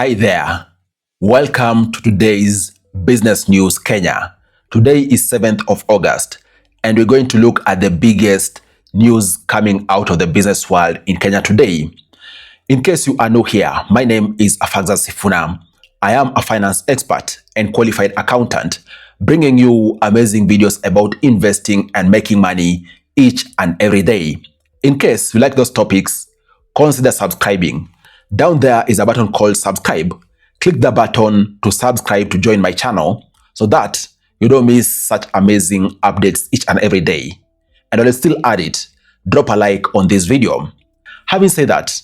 Hi there. Welcome to today's Business News Kenya. Today is 7th of August, and we're going to look at the biggest news coming out of the business world in Kenya today. In case you are new here, my name is Afagza Sifuna. I am a finance expert and qualified accountant, bringing you amazing videos about investing and making money each and every day. In case you like those topics, consider subscribing. Down there is a button called subscribe. Click the button to subscribe to join my channel so that you don't miss such amazing updates each and every day. And while still at it, drop a like on this video. Having said that,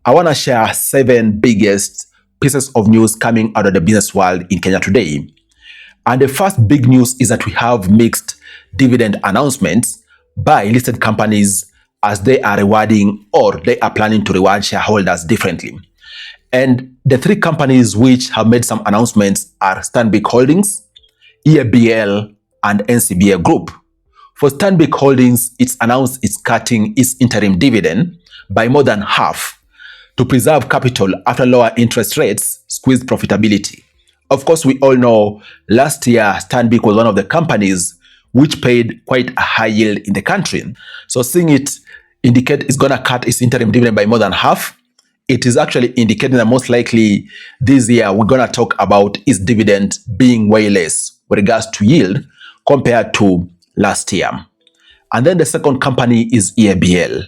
I want to share 7 biggest pieces of news coming out of the business world in Kenya today. And the first big news is that we have mixed dividend announcements by listed companies as they are rewarding or they are planning to reward shareholders differently. And the 3 companies which have made some announcements are Stanbic Holdings, EABL, and NCBA Group. For Stanbic Holdings, it's announced it's cutting its interim dividend by more than half to preserve capital after lower interest rates squeezed profitability. Of course, we all know last year Stanbic was one of the companies which paid quite a high yield in the country. So seeing it indicate it's going to cut its interim dividend by more than half, it is actually indicating that most likely this year we're going to talk about its dividend being way less with regards to yield compared to last year. And then the second company is EABL.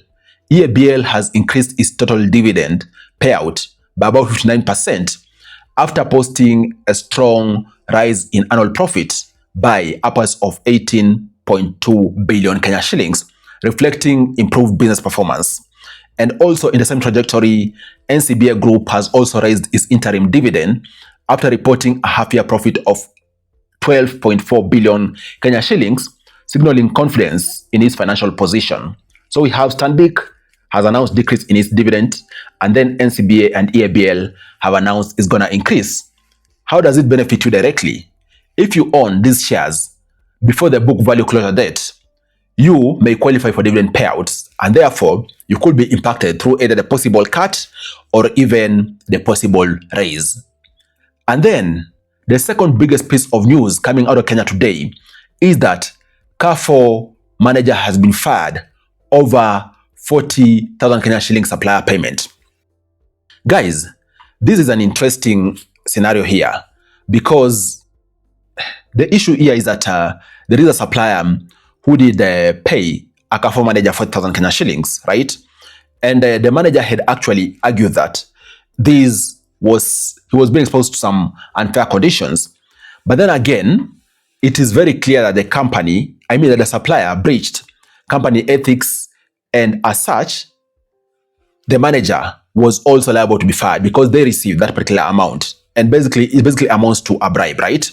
EABL has increased its total dividend payout by about 59% after posting a strong rise in annual profit by upwards of 18.2 billion Kenya shillings, reflecting improved business performance. And also in the same trajectory, NCBA Group has also raised its interim dividend after reporting a half-year profit of 12.4 billion Kenya shillings, signaling confidence in its financial position. So we have Stanbic has announced decrease in its dividend, and then NCBA and EABL have announced it's going to increase. How does it benefit you directly? If you own these shares before the book value closure date, you may qualify for dividend payouts, and therefore you could be impacted through either the possible cut or even the possible raise. And then the second biggest piece of news coming out of Kenya today is that Carrefour manager has been fired over 40,000 Kenya shilling supplier payment. Guys, this is an interesting scenario here because the issue here is that there is a supplier who did pay a Carrefour manager 40,000 Kenya shillings, right? And the manager had actually argued that he was being exposed to some unfair conditions. But then again, it is very clear that that the supplier breached company ethics, and as such, the manager was also liable to be fired because they received that particular amount. And it basically amounts to a bribe, right?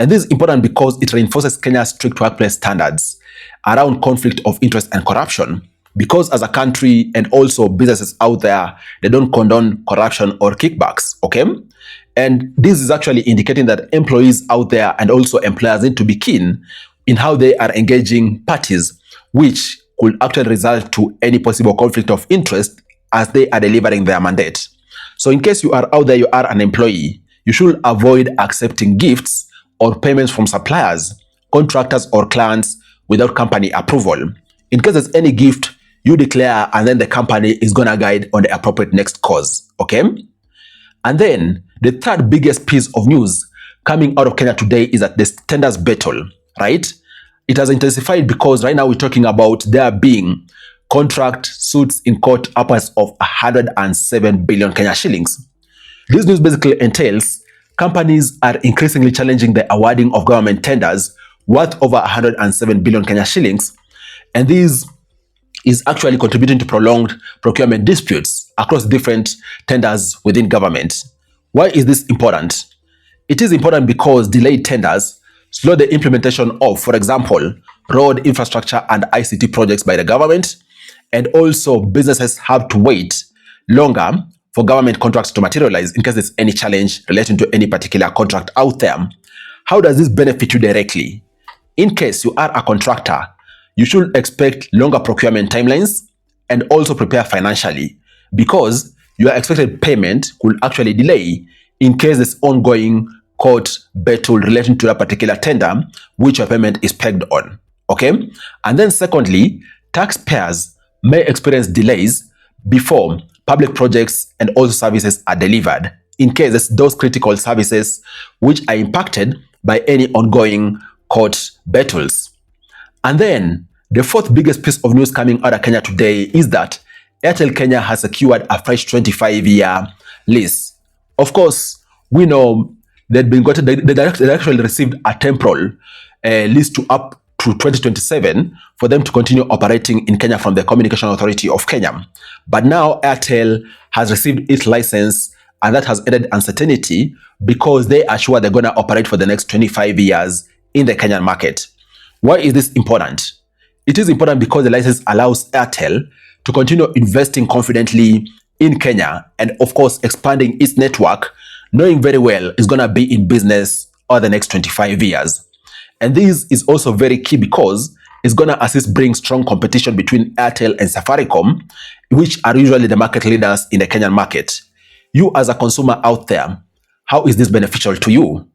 And this is important because it reinforces Kenya's strict workplace standards around conflict of interest and corruption. Because as a country and also businesses out there, they don't condone corruption or kickbacks, okay? And this is actually indicating that employees out there and also employers need to be keen in how they are engaging parties, which could actually result to any possible conflict of interest as they are delivering their mandate. So in case you are out there, you are an employee, you should avoid accepting gifts or payments from suppliers, contractors, or clients without company approval. In case there's any gift, you declare, and then the company is going to guide on the appropriate next course, okay? And then the third biggest piece of news coming out of Kenya today is that the tenders battle, right? It has intensified because right now we're talking about there being contract suits in court upwards of 107 billion Kenya shillings. This news basically entails companies are increasingly challenging the awarding of government tenders worth over 107 billion Kenya shillings, and this is actually contributing to prolonged procurement disputes across different tenders within government. Why is this important? It is important because delayed tenders slow the implementation of, for example, road infrastructure and ICT projects by the government, and also businesses have to wait longer for government contracts to materialize in case there's any challenge relating to any particular contract out there. How does this benefit you directly? In case you are a contractor, you should expect longer procurement timelines and also prepare financially because your expected payment could actually delay in case there's ongoing court battle relating to that particular tender which your payment is pegged on. Okay? And then secondly, taxpayers may experience delays before public projects and also services are delivered in case those critical services which are impacted by any ongoing court battles. And then the fourth biggest piece of news coming out of Kenya today is that Airtel Kenya has secured a fresh 25-year lease. Of course, we know they actually received a temporal lease to up to 2027 for them to continue operating in Kenya from the Communication Authority of Kenya. But now Airtel has received its license, and that has added uncertainty because they are sure they're going to operate for the next 25 years in the Kenyan market. Why is this important? It is important because the license allows Airtel to continue investing confidently in Kenya and, of course, expanding its network, knowing very well it's going to be in business over the next 25 years. And this is also very key because it's going to assist bring strong competition between Airtel and Safaricom, which are usually the market leaders in the Kenyan market. You as a consumer out there, how is this beneficial to you?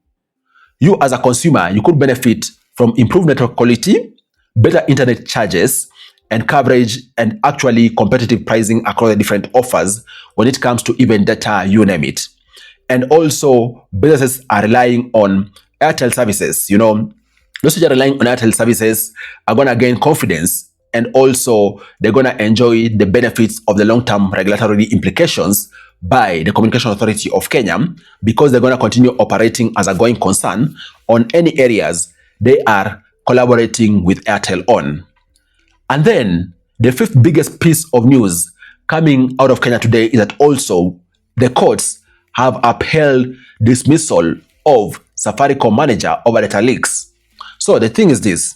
You as a consumer, you could benefit from improved network quality, better internet charges and coverage, and actually competitive pricing across the different offers when it comes to even data, you name it. And also, businesses are relying on Airtel services. You know, those who are relying on Airtel services are going to gain confidence, and also they're going to enjoy the benefits of the long-term regulatory implications by the Communication Authority of Kenya, because they're going to continue operating as a going concern on any areas they are collaborating with Airtel on. And then the fifth biggest piece of news coming out of Kenya today is that also the courts have upheld dismissal of Safaricom manager over data leaks. So the thing is this: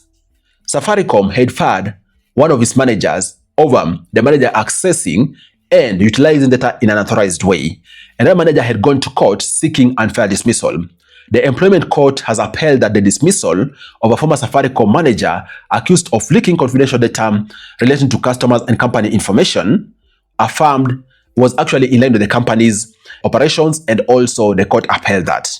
Safaricom had fired one of its managers over the manager accessing and utilizing data in an unauthorized way, and that manager had gone to court seeking unfair dismissal. The employment court has upheld that the dismissal of a former Safaricom manager accused of leaking confidential data relating to customers and company information, affirmed was actually in line with the company's operations, and also the court upheld that.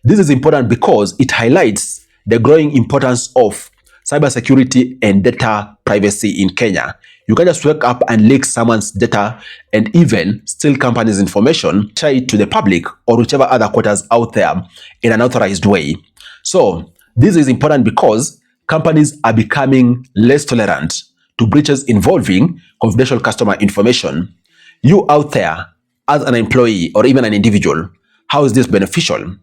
This is important because it highlights the growing importance of cybersecurity and data privacy in Kenya. You can just wake up and leak someone's data and even steal company's information, share it to the public or whichever other quarters out there in an authorized way. So this is important because companies are becoming less tolerant to breaches involving confidential customer information. You out there as an employee or even an individual, how is this beneficial?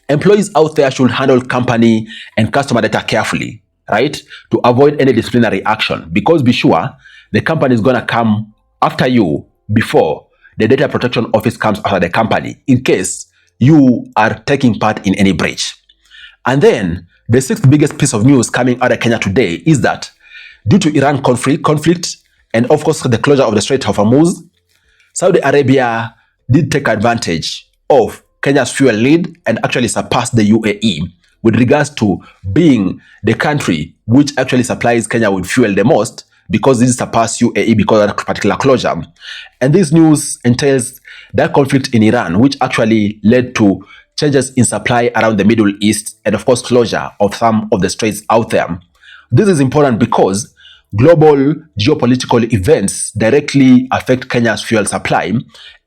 Employees out there should handle company and customer data carefully, right? To avoid any disciplinary action, because be sure the company is going to come after you before the data protection office comes after the company in case you are taking part in any breach. And then the sixth biggest piece of news coming out of Kenya today is that due to Iran conflict and of course the closure of the Strait of Hormuz, Saudi Arabia did take advantage of Kenya's fuel lead and actually surpassed the UAE with regards to being the country which actually supplies Kenya with fuel the most, because this surpassed UAE because of that particular closure. And this news entails that conflict in Iran, which actually led to changes in supply around the Middle East and of course closure of some of the straits out there. This is important because global geopolitical events directly affect Kenya's fuel supply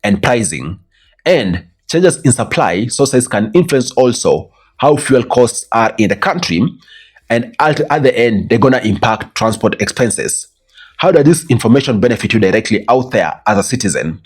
and pricing. And changes in supply sources can influence also how fuel costs are in the country, and at the end, they're going to impact transport expenses. How does this information benefit you directly out there as a citizen?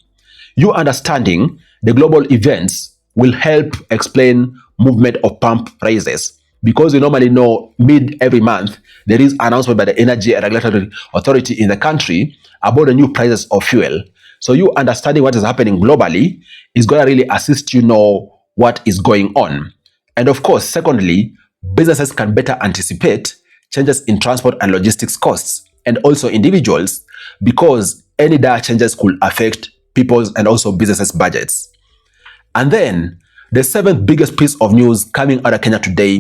You understanding the global events will help explain movement of pump prices, because you normally know mid every month there is announcement by the Energy Regulatory Authority in the country about the new prices of fuel. So you understanding what is happening globally is going to really assist you know what is going on. And of course, secondly, businesses can better anticipate changes in transport and logistics costs, and also individuals, because any dire changes could affect people's and also businesses' budgets. And then the seventh biggest piece of news coming out of Kenya today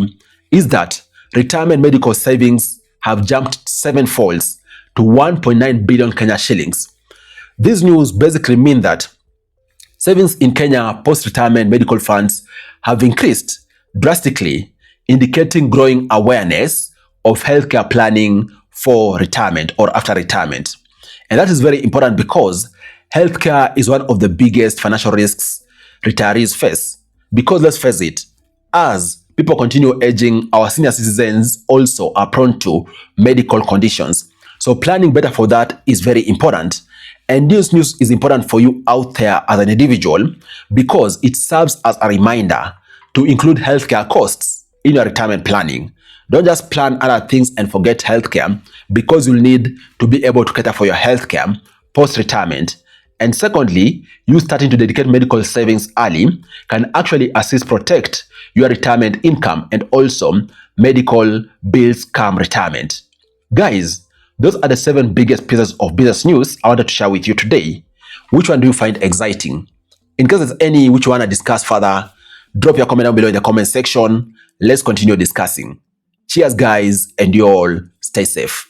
is that retirement medical savings have jumped sevenfold to 1.9 billion Kenya shillings. This news basically means that Savings in Kenya post-retirement medical funds have increased drastically, indicating growing awareness of healthcare planning for retirement or after retirement. And that is very important because healthcare is one of the biggest financial risks retirees face. Because let's face it, as people continue aging, our senior citizens also are prone to medical conditions. So planning better for that is very important. And this news is important for you out there as an individual because it serves as a reminder to include healthcare costs in your retirement planning. Don't just plan other things and forget healthcare because you'll need to be able to cater for your healthcare post-retirement. And secondly, you starting to dedicate medical savings early can actually assist protect your retirement income and also medical bills come retirement. Guys, those are the 7 biggest pieces of business news I wanted to share with you today. Which one do you find exciting? In case there's any which you want to discuss further, drop your comment down below in the comment section. Let's continue discussing. Cheers, guys, and you all stay safe.